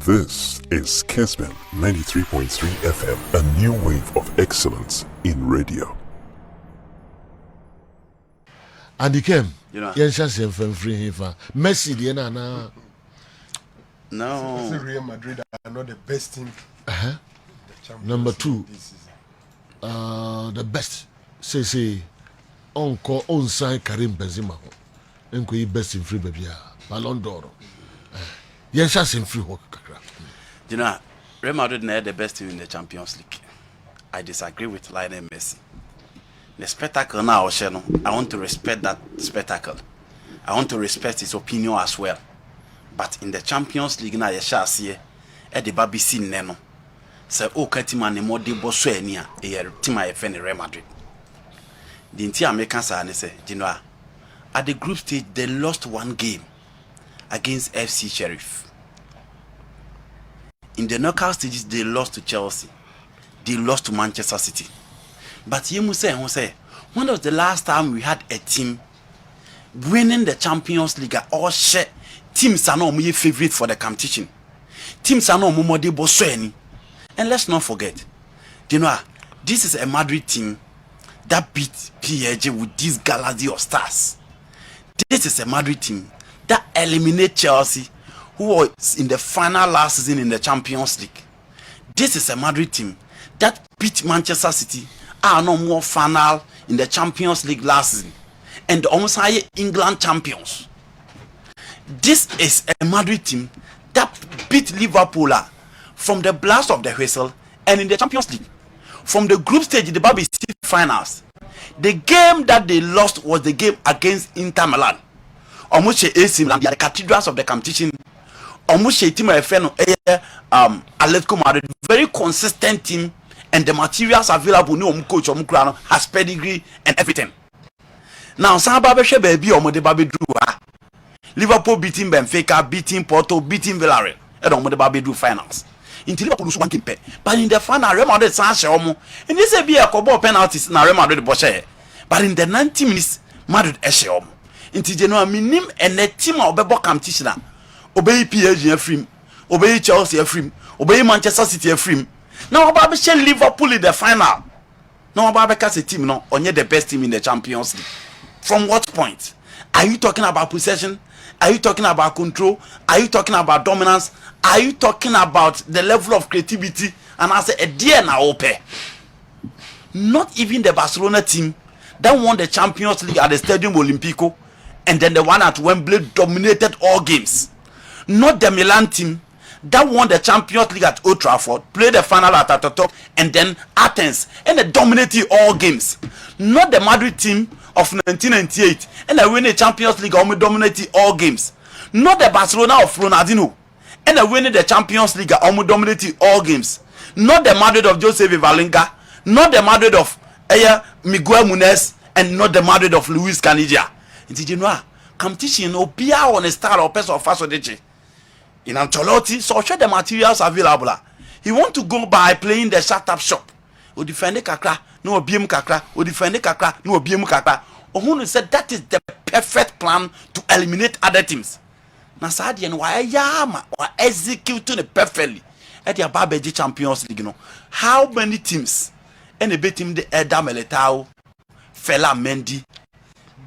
This is Kessben 93.3 FM, a new wave of excellence in radio. And he came. You know. Yes, yes, free him. Messi, the na. No. Real Madrid are not the best team. Number two. The best. Say, on sign Karim Benzema. Enko best in free baby. Ballon d'Or. Yes, yes, in free work. You know, Real Madrid are the best team in the Champions League. I disagree with Lionel Messi. The spectacle now, I want to respect that spectacle. I want to respect his opinion as well. But in the Champions League now, you shall see the baby scene neno. So, team and more debo so enia team I defend Real Madrid. The entire Americans are say, you know, at the group stage they lost one game against FC Sheriff. In the knockout stages, they lost to Chelsea. They lost to Manchester City. But you must say, when was the last time we had a team winning the Champions League? All share teams are not my favorite for the competition. Teams are not more de Bossueni. And let's not forget, you know, this is a Madrid team that beat PSG with this galaxy of stars. This is a Madrid team that eliminated Chelsea, who was in the final last season in the Champions League. This is a Madrid team that beat Manchester City, are no more final in the Champions League last season, and almost high England champions. This is a Madrid team that beat Liverpool from the blast of the whistle and in the Champions League. From the group stage, the Baby City finals. The game that they lost was the game against Inter Milan. Almost AC Milan, they are the cathedrals of the competition. Almost a team Atletico Madrid, very consistent team, and the materials available. No coach has pedigree and everything. Now, Sababe baby or Mode Baby Drew. Liverpool beating Benfica, beating Porto, beating Villarreal, and on Mode Baby Drew finals. Until Liverpool lose one game, but in the final, Real Madrid Sancho, and this be a couple penalties na Real Madrid Boshe. But in the 90 minutes, Madrid Esheom. Until Genoa minim and the team of Bebo competition. Obey PSG free, obey Chelsea free, obey Manchester City free. Now about Liverpool in the final. Now about a team no, only the best team in the Champions League. From what point? Are you talking about possession? Are you talking about control? Are you talking about dominance? Are you talking about the level of creativity? And I say a dear now open. Not even the Barcelona team that won the Champions League at the Stadium Olimpico, and then the one at Wembley dominated all games. Not the Milan team that won the Champions League at Old Trafford, played the final at Ataturk, and then Athens, and they dominated all games. Not the Madrid team of 1998, and they win the Champions League and dominated all games. Not the Barcelona of Ronaldinho, and they win the Champions League and dominated all games. Not the Madrid of Jose Valenga, not the Madrid of Miguel Munez, and not the Madrid of Luis Caniggia. Did you know? Competition no be on a star or person of Fasodeche. In Ancelotti, so share the materials available. He want to go by playing the shut-up shop. O defend kakra, no obiem kakra. O defend kakra, no obiem kakra. Ohunu said that is the perfect plan to eliminate other teams. Na Sadian why yama or executing it perfectly at the Babeji Champions League. No, how many teams? And a bit team the Eda Militao, Fela Mendy,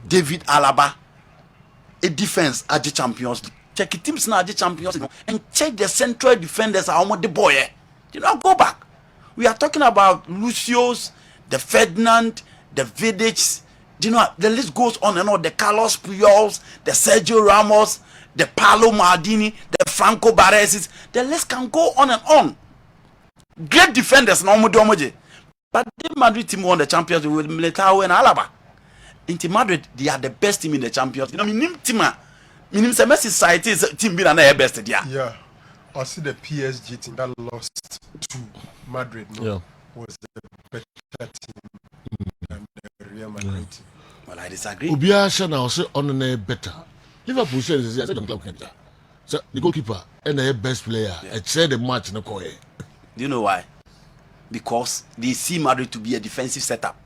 David Alaba, a defense at the Champions League. Check the teams now at the Champions League and check the central defenders are almost the boy. Do not go back. We are talking about Lucios, the Ferdinand, the Vidic. You know, the list goes on and on. The Carlos Puyols, the Sergio Ramos, the Paolo Maldini, the Franco Baresi. The list can go on and on. Great defenders, no more. But the Madrid team won the Champions League with Militao and Alaba. In Madrid, they are the best team in the Champions League. You know, minim team, minim se Messi side is team being the best there. Yeah, I see the PSG team that lost to Madrid. No, was the better team than the Real Madrid team. Well, I disagree. Ubia Shana also on the better. Liverpool says the club can. So the goalkeeper and the best player. I said the match in the coy. Do you know why? Because they see Madrid to be a defensive setup.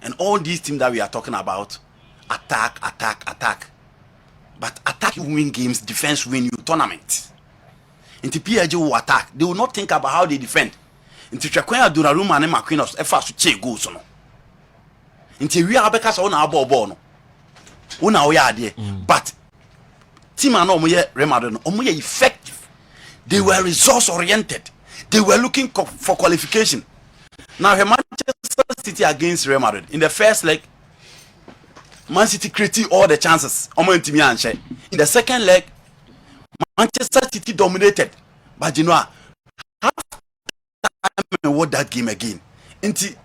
And all these teams that we are talking about, attack. But attack you win games, defense win you tournament. Into PSG will attack. They will not think about how they defend. Into Chakwanya Donnarumma and Marquinhos effort to change goals no. Into we are because on our ball no. Una we are there. But team are no more Real Madrid no more effective. They were resource oriented. They were looking for qualification. Now Manchester City against Real Madrid in the first leg, Man City created all the chances. In the second leg, Manchester City dominated. But you know, half time won that game again. Into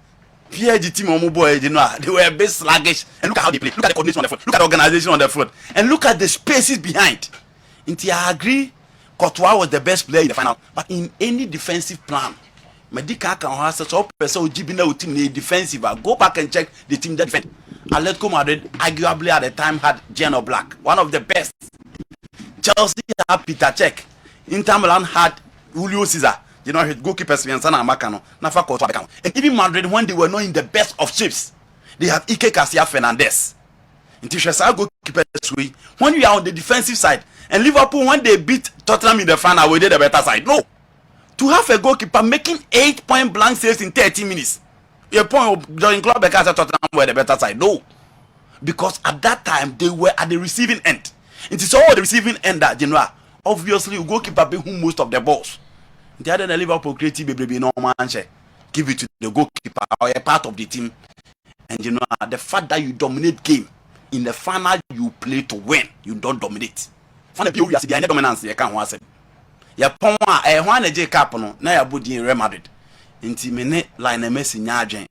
PSG team, boy, you know, they were a bit sluggish. And look at how they play. Look at the coordination on the foot. Look at the organization on the foot. And look at the spaces behind. Into I agree, Courtois was the best player in the final. But in any defensive plan, Medica can have such a person who team defensive. Go back and check the team that defend. Atletico Madrid, arguably at the time, had Geno Black, one of the best. Chelsea had Peter Cech. Inter Milan had Julio Cesar. You know, his goalkeepers, Vincana Macano, Nafa Courtois. And even Madrid, when they were not in the best of shapes, they have Ike Casillas Fernandez. In Tishasa goalkeepers, when you are on the defensive side, and Liverpool, when they beat Tottenham in the final, we did the better side. No. To have a goalkeeper making 8-point blank saves in 30 minutes. Your point during club because Tottenham were the better side. No. Because at that time they were at the receiving end. It is all the receiving end that you know. Obviously, you goalkeeper be who most of the balls. The other Liverpool creative baby no man give it to the goalkeeper or a part of the team. And you know the fact that you dominate game in the final you play to win, you don't dominate. For the people you see the dominance you can't want. Ya pon a ho na je cap no na ya bodi Real Madrid nti me ne Lionel Messi nya adwen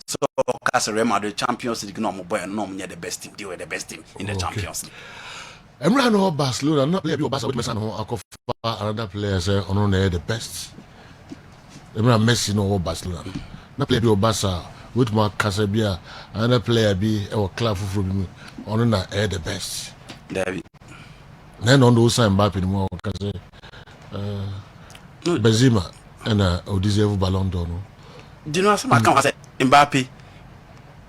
so cause Real Madrid Champions League no mo boy no mo the best team, they were the best team in the Champions League. Emra no Barcelona na play bi Barca with Messi no akofa another player say ono na the best. Emra Messi no Barcelona na play bi Barca with Mark Casabia another player bi e club for bi ono na the best. David then on those time Mbappe no cause Benzema and deserve Ballon d'Or. Do you know some can say Mbappe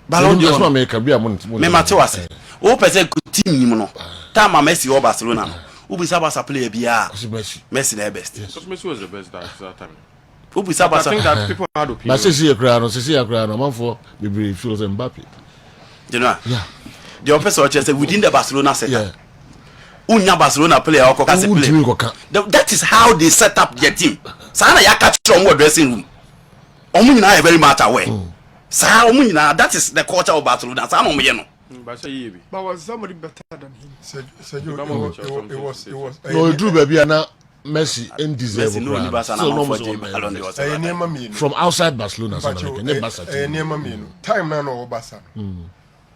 Ballon d'Or? That's what make be among me Mateo say. O person good team ni mo no. Time Messi or Barcelona. Who be Barca player bia? Messi the best. Because Messi was the best that time. Who be I think that people had opinion. But see a crowd, man for be feels Mbappe. Do you know? Yeah. The person just say within the Barcelona setup. Yeah. Unya Barcelona player or Coca play. That is how they set up their team. Sana ya catch from what dressing room. Omu nyina very much aware. Sa omu nyina that is the culture of Barcelona. Sa no me no. But was somebody better than him? It was. No, you do baby na Messi and deserve. From outside Barcelona, time now no Barca.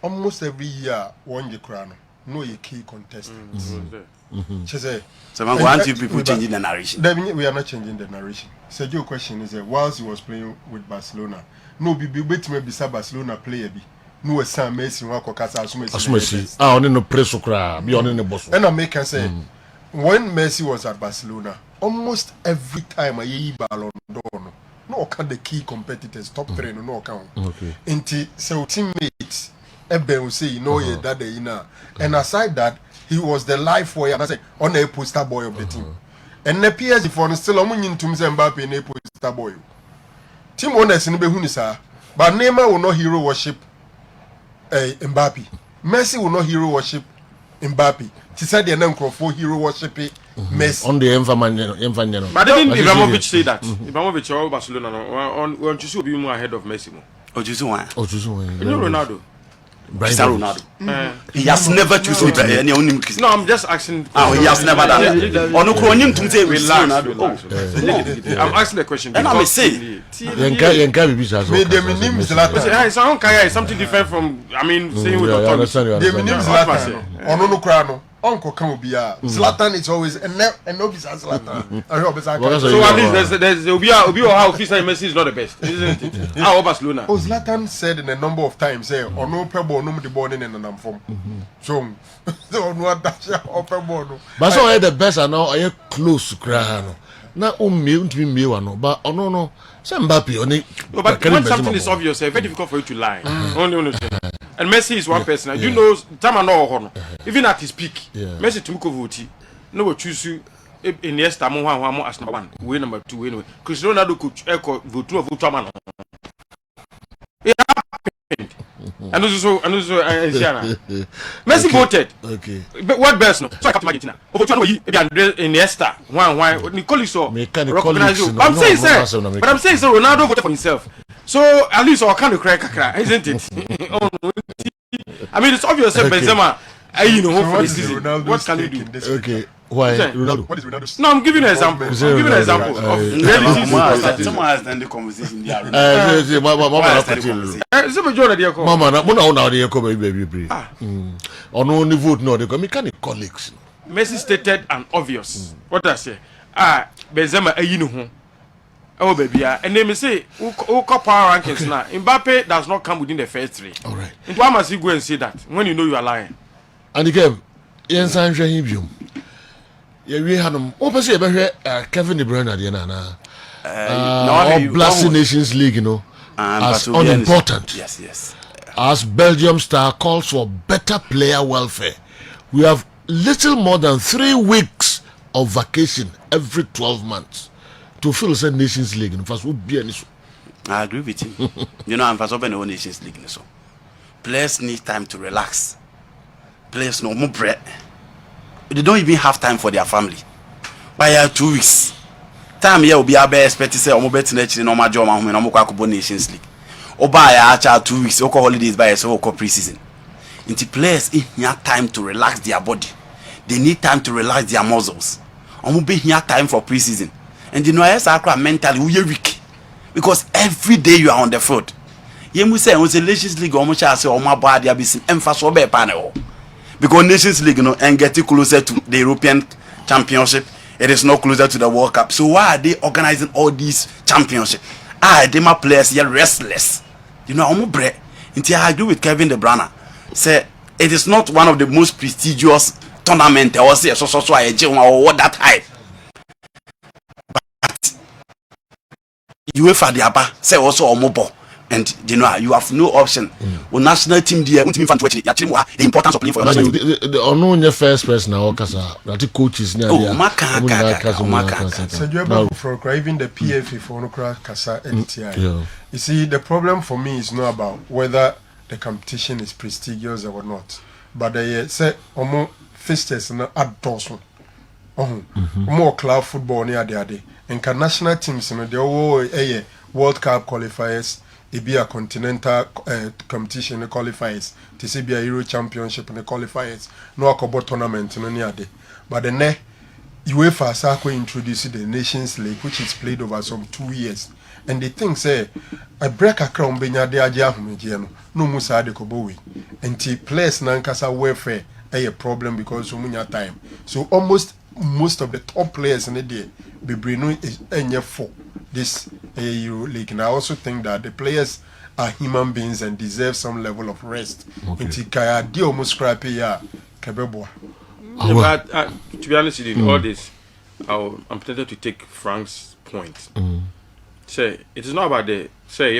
Almost every year one year crown. No key contestants. So man, want you people changing the narration? We are not changing the narration. So your question is whilst he was playing with Barcelona, no be wait me beside Barcelona player be. No Sam Messi wa kokasa Messi. Ah, on no press okra, be on the boss. And I make can say when Messi was at Barcelona, almost every time I Ballon d'Or no can the key competitors top 3 no count. Okay. Inti so teammates Ebe will say, you know, that day, and aside that, he was the life boy, and I say, on a poster boy of the team. And the PSG for still on to Mbappe and a poster boy. Team owners in Behunisa, but Neymar will not hero worship Mbappe. Messi will not hero worship Mbappe. He said the name for hero worship Messi. On the Enfanano. But didn't Ibrahimovic say that? Ibrahimovic or Barcelona on to be more ahead of Messi. Ojuzu. You know Ronaldo. Ronaldo. He has never chosen any own. No, I'm just asking. He has never done that. On Ukrainian to say relax. I'm asking the question. And I'm saying, it's something different from. I mean, saying with authority. Uncle Kamubia. Zlatan is always and no besides Zlatan. So at least there's how Fischer Messi is not the best, isn't it? How Barcelona? Oh, Zlatan said in a number of times, or no pebble, no the born in an form. So no that's upper born. But so the best are now are close to Crano. Now to be me one, but no. Mbappe on it. But when something is obvious, it's very difficult for you to lie. Only. And Messi is one person. You know, time I know even at his peak, Messi to Mukovoti, no choose you Iniesta mo ho as number 1, we number 2 anyway. Cristiano Ronaldo could echo vote man. It happened. And also Messi voted. Okay. But what best no? So I come to Argentina. Over to Iniesta. Why? Nicolas so recognize you. I'm saying sir. But I'm saying so Ronaldo voted for himself. So at least I kind of cry kakra, isn't it? I mean it's obvious that Benzema you know for the season. What can you do? Okay. Why Ronaldo? What is Ronaldo's? No, I'm giving an example. Of reality. Someone has done the conversation there. Mama, na mona ona dey come baby. Ono only vote no dey come mechanic colleagues. Messi stated and obvious. What I say? Benzema ayi no ho. Oh baby, and then me say who power rankings now. Mbappe does not come within the first 3. All right. And why must you go and say that when you know you are lying? And again, yen san hwe him biom. Ye wi hanom. O pese ye behwe Kevin De Bruyne ade na na. Blast Nations League, you know, as unimportant. Yes. As Belgium star calls for better player welfare. We have little more than 3 weeks of vacation every 12 months to fill the Nations League. In fact, would be an issue. I agree with him. You know, I'm for open the Nations League. So players need time to relax. Players no more bread. They don't even have time for their family. By 2 weeks. Time here will be able expect to say omo bet na normal job and omo kwa kubo Nations League. Oba ya acha 2 weeks, oko holidays by so oko pre-season. Inti players need time to relax their body. They need time to relax their muscles. Omo be here time for pre-season. And you know I mentally we weak. Because every day you are on the field. Yemu say on the Nations League omo cha say omo ba dia be sim emphasis obe panel. Because Nations League, you know, and getting closer to the European Championship, it is not closer to the World Cup. So why are they organizing all these championships? They my players here restless. You know, I'm bread. Until I agree with Kevin De Bruyne. Say it is not one of the most prestigious tournaments or say so or what that hype. But UEFA the Abba say also mobile. And you know you have no option. On national team there, the importance of playing for your national team. The first person now, that coaches now. So you for even the PFA for no kasa NTI. You see, the problem for me is not about whether the competition is prestigious or not, but they say omo fixtures na addoso. More club football near the international teams, you know, they all World Cup qualifiers. It be a continental competition qualifiers. To be a Euro Championship and qualifiers. No a tournament no near day. But the UEFA Sako introduced the Nations League, which is played over some 2 years. And the thing say, I break a crown benya de aja no musa de kobowi. And the players nankasa welfare a problem because so much time. So almost most of the top players in the day be Brino is any for this Euro League. And I also think that the players are human beings and deserve some level of rest. Okay. Kaya di almost scrappy ya kebebo. But to be honest with you, all this, I'm tempted to take Frank's point. Say it is not about the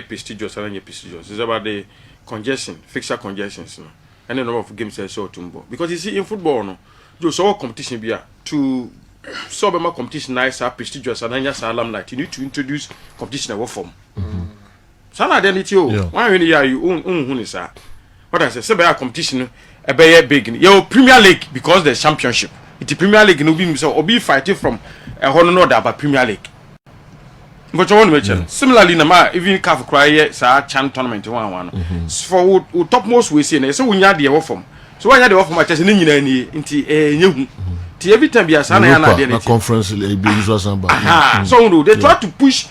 prestigious and prestigious. It's about the congestion, fixture congestions, and the number of games so tumbo. Because you see in football, no, you saw competition be to so be more competition nice, prestigious, and then just alumni. You need to introduce competition in what form. Some identity. Why when you own sir? What I say about competition, a big. Your Premier League because the championship. It's Premier League no be so or be fighting from a whole another about Premier League. But you want to mention similarly, na even Calf cry sa Chan tournament one. For topmost we see, so we had the form. So when you had the form, I just into every time you are a conference, so they try to push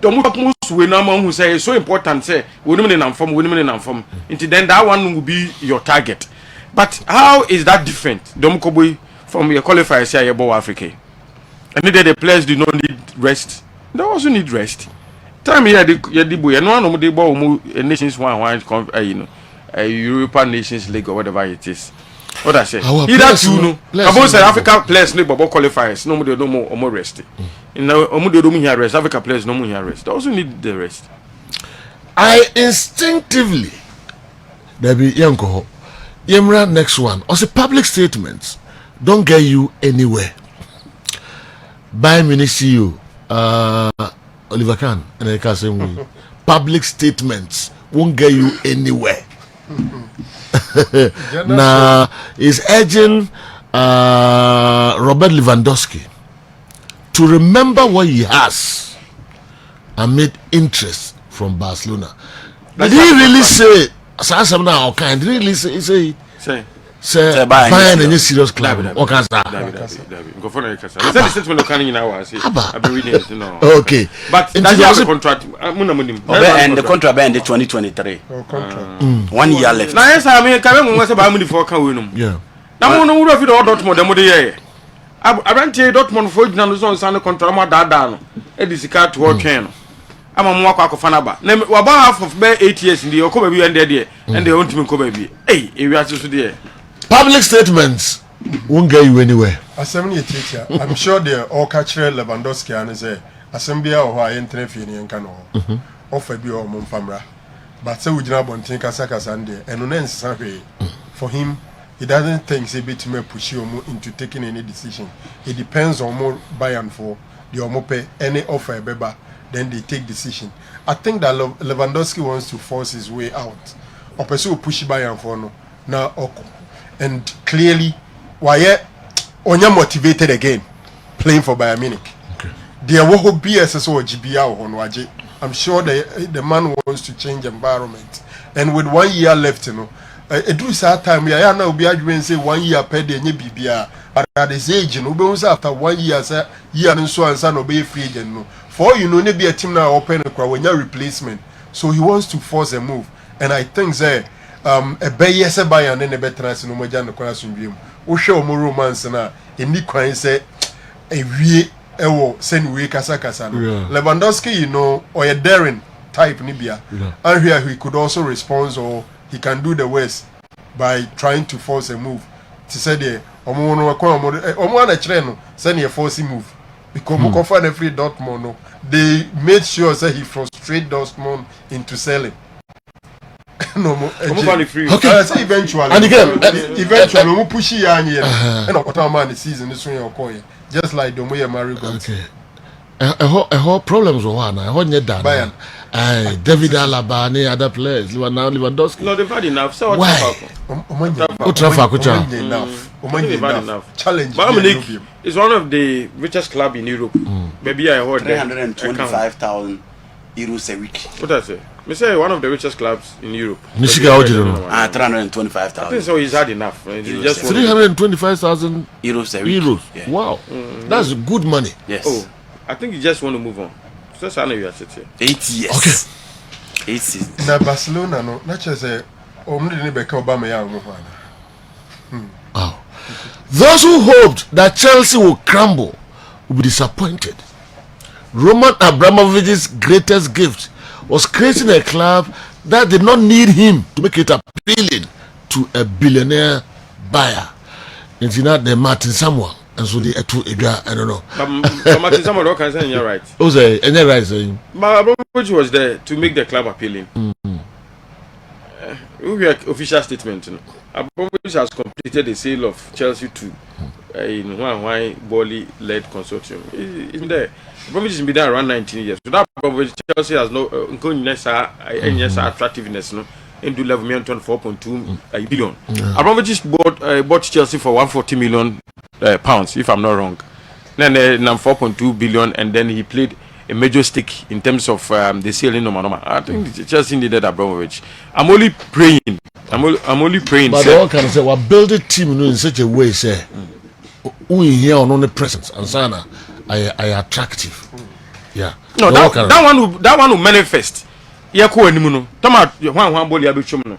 the topmost we number who say so important. Say we don't form. Until then, that one will be your target. But how is that different? Domkoboy from your qualifiers here about Africa, and the players do not need rest. They also need rest. Time here, the boy, and one of the ball nations one, European Nations League or whatever it is. What I say, either two, no. About South Africa players, no, but qualifiers, no more rest. In Omudo don't hear rest. Africa players no more hear rest. They also need the rest. I instinctively, there be Yanko, Yemra next one. Also, public statements don't get you anywhere. Bayern Munich CEO Oliver Kahn and I can say public statements won't get you anywhere. Now is urging Robert Lewandowski to remember what he has amid interest from Barcelona. Did he really say? Did he really say? Bayern any serious club. Okay. Okay. But that's the contract. And the contract end 2023. 1 year left. Now yes, I mean, Kerm was about money for Kawinum. Yeah. Now no would have it all Dortmund the year. I ran to Dortmund for Janus on the contract more down. It is a car to work. I'm a more fanaba. Name about half of 8 years in the Okobe and there, and the ultimate Kobe. Hey, if you are to there. Public statements won't get you anywhere. Assembly teacher, I'm sure they're all cultural Lewandowski and say assembly or I enter Fini can offer be or Mumfamra. But so we jump on Tinkasaka Sunday and on Sunday. For him, he doesn't think he bit me push you into taking any decision. It depends on more Bayern for the Omope any offer Beba, then they take decision. I think that Lewandowski wants to force his way out. Or pursue push Bayern for no. Now and clearly, why Onya motivated again playing for Bayern Munich. Okay. There will be SSO GBR on Waje. I'm sure the man wants to change environment. And with 1 year left, it do sad time. We are now be arguing say 1 year per day BBR. But at this age, after 1 year, year and so and so be free agent. For you know, maybe a team now open when you replacement. So he wants to force a move. And I think that a bay yes a Bayern and a better as no more than the class in view. We show more romance na in the coin say a we send we Kasakasa. Lewandowski, or a daring type Nibia. And here he could also respond or he can do the worst by trying to force a move. To say the Omoana Treno send a forcing move. Because Mukofa and free Dortmund, they made sure that he frustrated Dortmund into selling. No more. Okay. Eventually. And again, eventually, we push it and the season is just like the way Mario got. Okay. A whole problems with one. I want you done. David Alaba and other players. You are now Lewandowski. No, they've had enough. So why? Enough. Challenge. Bayern Munich is one of the richest clubs in Europe. Maybe I heard 325,000 euros a week. What I say? Me say one of the richest clubs in Europe. 325,000. I think so. He's had enough. Just 325,000 euros a week. Yeah. Wow, that's good money. Yes. Oh, I think you just want to move on. That's how you are sitting. 8 years. Okay. 8 seasons. Now Barcelona no, not just say Obama young. Wow. Those who hoped that Chelsea will crumble will be disappointed. Roman Abramovich's greatest gift was creating a club that did not need him to make it appealing to a billionaire buyer. It's not the Martin Samuel, and so the two I don't know. But Martin Samuel, can say you're right. Oh, say, and you're right, saying. But Abramovich was there to make the club appealing. We have official statement. Abramovich has completed the sale of Chelsea to in one Bolly led consortium. He's been there. Abramovich has been there around 19 years. So that Abramovich, Chelsea has no attractiveness. No, into level 4.2 billion. Abramovich bought Chelsea for 140 million pounds, if I'm not wrong. Then 4.2 billion, and then he played a major stake in terms of the sale in Noma. I think Chelsea needed Abramovich. I'm only praying. But all can say, we're building team in such a way, say, we here on the presence and sana are attractive. Yeah. No, that one will manifest. Yeah, cool. No, Toma, one body abichum.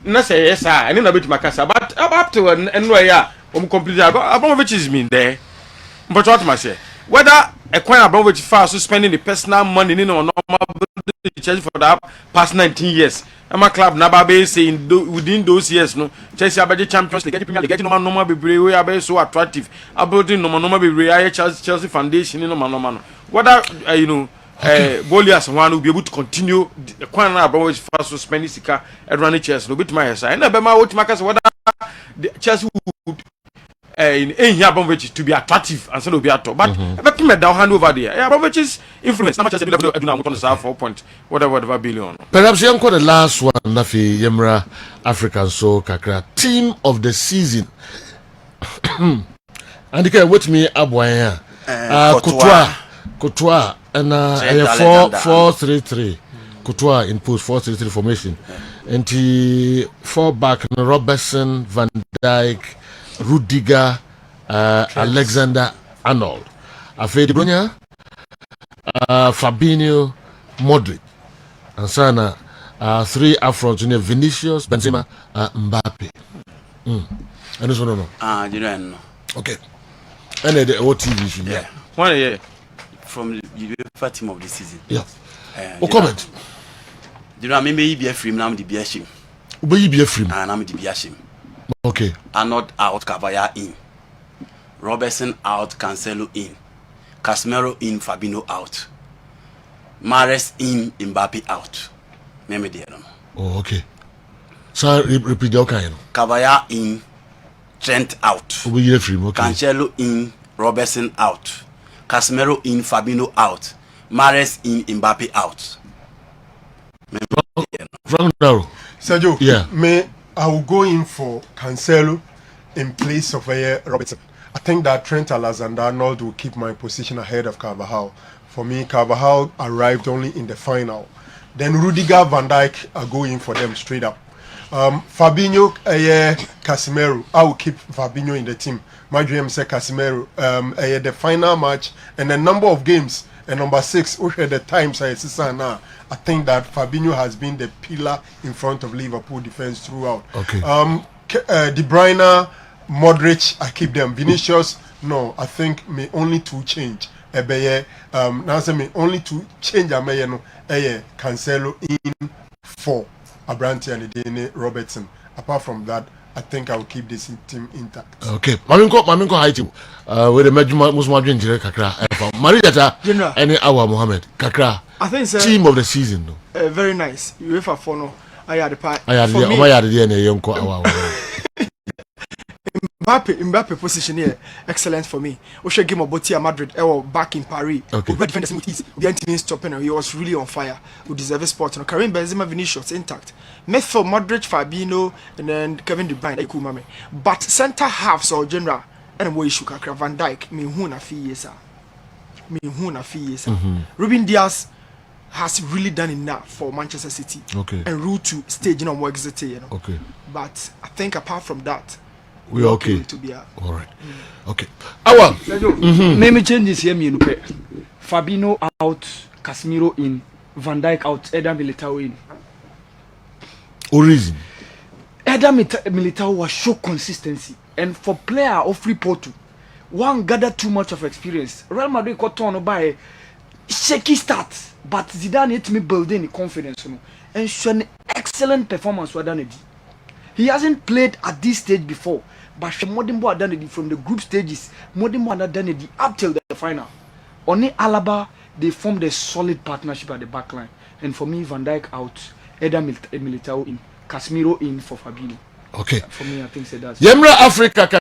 No, say yes, I need a bit Macassa, but up to and where completely Abramovich is mean there. But what must say? Whether a coin Abramovich fast spending the personal money in or normal Chelsea for the past 19 years. I'm a club Nababe saying within those years, no Chelsea are the Champions League, getting normal be we are so attractive. About normal be Chelsea Foundation in normal. Whether Bolias one will be able to continue the coin Abramovich fast spending sika and running Chelsea no bit my side. And Bema what Marcus whether Chelsea would in Abramovich to be attractive and so be at all. But let me down hand over there. Abramovich's influence. How much do not 4 point whatever billion. Perhaps you the last one. Nafi Yemra African so kakra team of the season. And you can wait me Abwaya. Kotoa and 4-3-3. Kotoa in post 4-3-3 formation. And the 4 back Robertson, Van Dijk, Rudiger, Alexander Arnold. Afei de Bruyne, Fabinho, Modric. And sana 3 up front, Vinicius, Benzema, Mbappe. And this one no. You know. Okay. And the OTV. Yeah. 1 year from the UEFA team of the season. Yeah. Comment. You know, maybe be a free now, the beer shame. Will be a free? And I'm the beer shame. Okay. Arnold out, Cabaya in. Robertson out, Cancelo in. Casemiro in, Fabinho out. Mahrez in, Mbappe out. Maybe there. Oh, okay. So repeat the okay. Cabaya in, Trent out. Will be a free? Okay. Cancelo in, Robertson out. Casemiro in, Fabinho out. Mahrez in, Mbappe out. Sergio, yeah. I will go in for Cancelo in place of Robertson. I think that Trent Alexander-Arnold will keep my position ahead of Carvajal. For me, Carvajal arrived only in the final. Then Rudiger, Van Dijk are going for them straight up. Fabinho, Casemiro. I will keep Fabinho in the team. My dream said Casemiro. The final match and the number of games. And number 6, which at the times I think that Fabinho has been the pillar in front of Liverpool defense throughout. Okay. De Bruyne, Modric, I keep them. Vinicius, no, I think me only 2 change. Now say me only 2 change. Cancelo in for Abranti and Dene Robertson. Apart from that, I think I will keep this team intact. Okay. Maminko height. With the Muslim Jire Kakra. Marijata and Awa Mohammed Kakra. I think it's team of the season. No. Very nice. UEFA for no. I had the part. I had the young Awa. Mbappe position here excellent for me. We should give Botia Madrid back in Paris. Okay. We defenders with the anti stopping. He was really on fire. We deserve a spot. Karim Benzema, Vinicius intact. MidField, Modric, Fabinho, and then Kevin De Bruyne. But center halves or general and way issue kakra Van Dijk me hu na fi yesa. Ruben Diaz has really done enough for Manchester City. Okay. And route to stage more exit, Okay. But I think apart from that, we're okay. To be all right. Okay. Awa. Name changes here me nupe. Fabinho out, Casemiro in, Van Dijk out, Eder Militao in. Reason. Eder Militao was show consistency, and for player of free Porto, one gathered too much of experience. Real Madrid got torn by a shaky start, but Zidane had me building confidence, and shown excellent performance with Danedi. He hasn't played at this stage before, but Modimbo had done it from the group stages. Modimbo had done it up till the final. Only Alaba, they formed a solid partnership at the back line. And for me, Van Dijk out, Eder Militao in, Casemiro in for Fabinho. Okay. For me, I think that's... Yemra Africa.